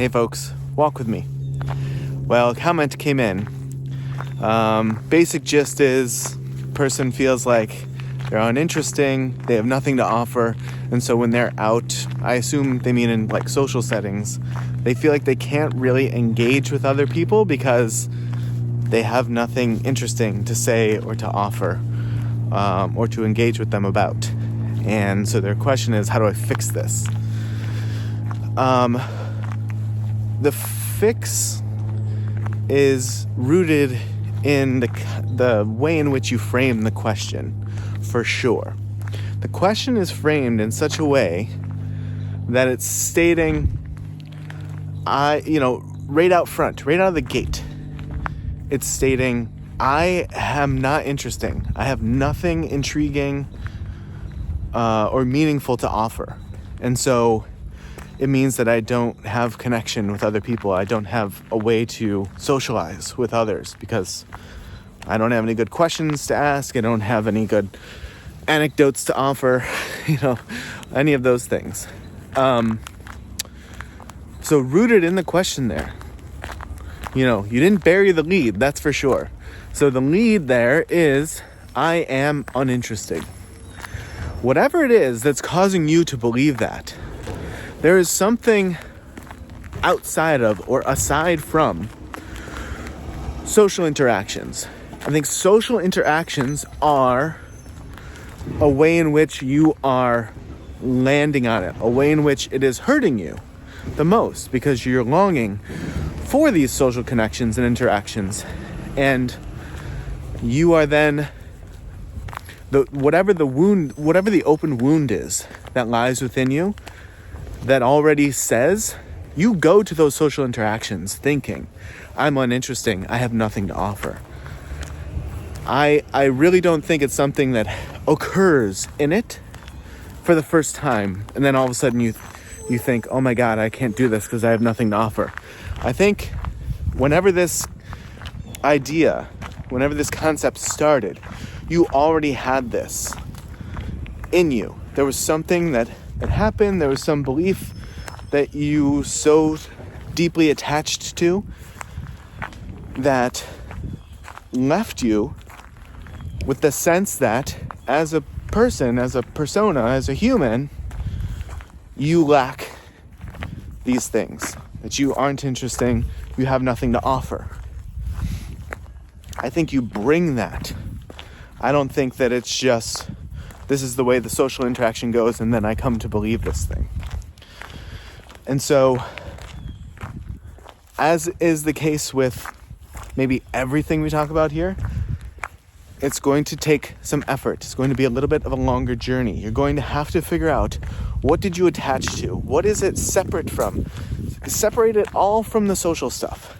Hey folks, walk with me. Well, a comment came in. Basic gist is, person feels like they're uninteresting, they have nothing to offer, and so when they're out, I assume they mean in like social settings, they feel like they can't really engage with other people because they have nothing interesting to say or to offer, or to engage with them about. And so their question is, how do I fix this? The fix is rooted in the way in which you frame the question, for sure. The question is framed in such a way that it's stating, right out front, right out of the gate, it's stating, I am not interesting. I have nothing intriguing or meaningful to offer. And so it means that I don't have connection with other people. I don't have a way to socialize with others because I don't have any good questions to ask. I don't have any good anecdotes to offer, any of those things. So rooted in the question there, you didn't bury the lead, that's for sure. So the lead there is, I am uninteresting. Whatever it is that's causing you to believe that, there is something outside of or aside from social interactions. I think social interactions are a way in which you are landing on it, a way in which it is hurting you the most because you're longing for these social connections and interactions. And you are then, whatever the open wound is that lies within you, that already says, you go to those social interactions thinking, I'm uninteresting, I have nothing to offer. I really don't think it's something that occurs in it for the first time, and then all of a sudden you think, oh my God, I can't do this because I have nothing to offer. I think whenever this concept started, you already had this in you. There was something that happened, there was some belief that you so deeply attached to that left you with the sense that as a person, as a persona, as a human, you lack these things, that you aren't interesting, you have nothing to offer. I think you bring that. I don't think that it's just, this is the way the social interaction goes, and then I come to believe this thing. And so, as is the case with maybe everything we talk about here, it's going to take some effort. It's going to be a little bit of a longer journey. You're going to have to figure out, what did you attach to? What is it separate from? Separate it all from the social stuff.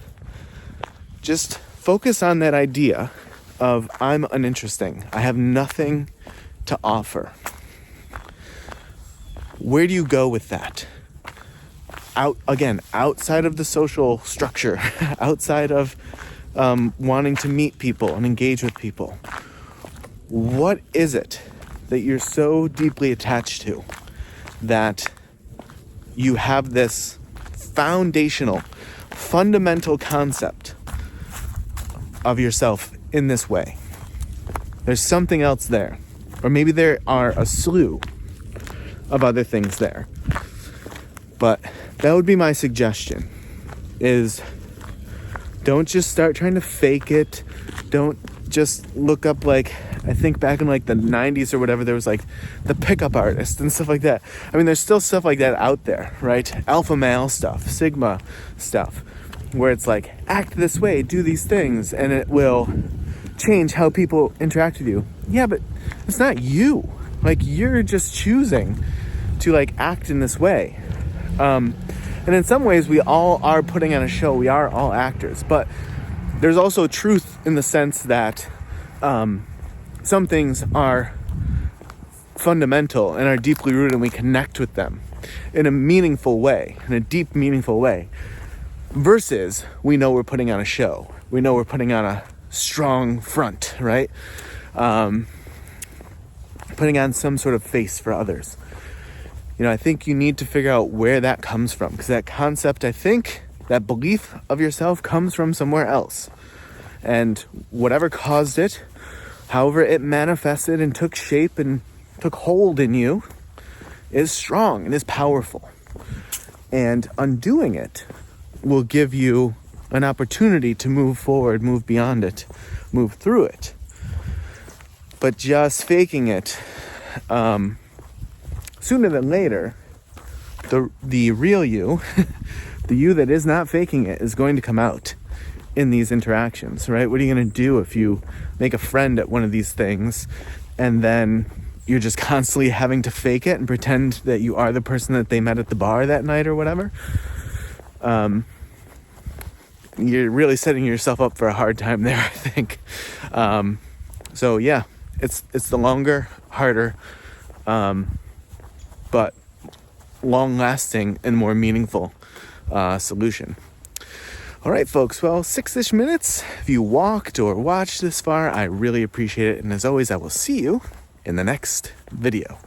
Just focus on that idea of, I'm uninteresting. I have nothing to offer. Where do you go with that? Outside of the social structure, outside of wanting to meet people and engage with people. What is it that you're so deeply attached to that you have this fundamental concept of yourself in this way? There's something else there. Or maybe there are a slew of other things there. But that would be my suggestion, is don't just start trying to fake it. Don't just look up, like, I think back in like the 90s or whatever, there was like the pickup artist and stuff like that. I mean, there's still stuff like that out there, right? Alpha male stuff, sigma stuff, where it's like, act this way, do these things, and it will change how people interact with you. Yeah, but it's not you. Like, you're just choosing to like act in this way. And in some ways, we all are putting on a show. We are all actors. But there's also truth in the sense that some things are fundamental and are deeply rooted, and we connect with them in a meaningful way, in a deep, meaningful way. Versus, we know we're putting on a show. We know we're putting on a strong front, right? Putting on some sort of face for others. I think you need to figure out where that comes from, because that concept, I think, that belief of yourself comes from somewhere else. And whatever caused it, however it manifested and took shape and took hold in you, is strong and is powerful. And undoing it will give you an opportunity to move forward, move beyond it, move through it. But just faking it, sooner than later, the real you, the you that is not faking it, is going to come out in these interactions, right? What are you going to do if you make a friend at one of these things and then you're just constantly having to fake it and pretend that you are the person that they met at the bar that night or whatever? You're really setting yourself up for a hard time there, I think. So yeah, it's the longer, harder, but long-lasting and more meaningful solution. All right, folks. Well, 6-ish minutes. If you walked or watched this far, I really appreciate it. And as always, I will see you in the next video.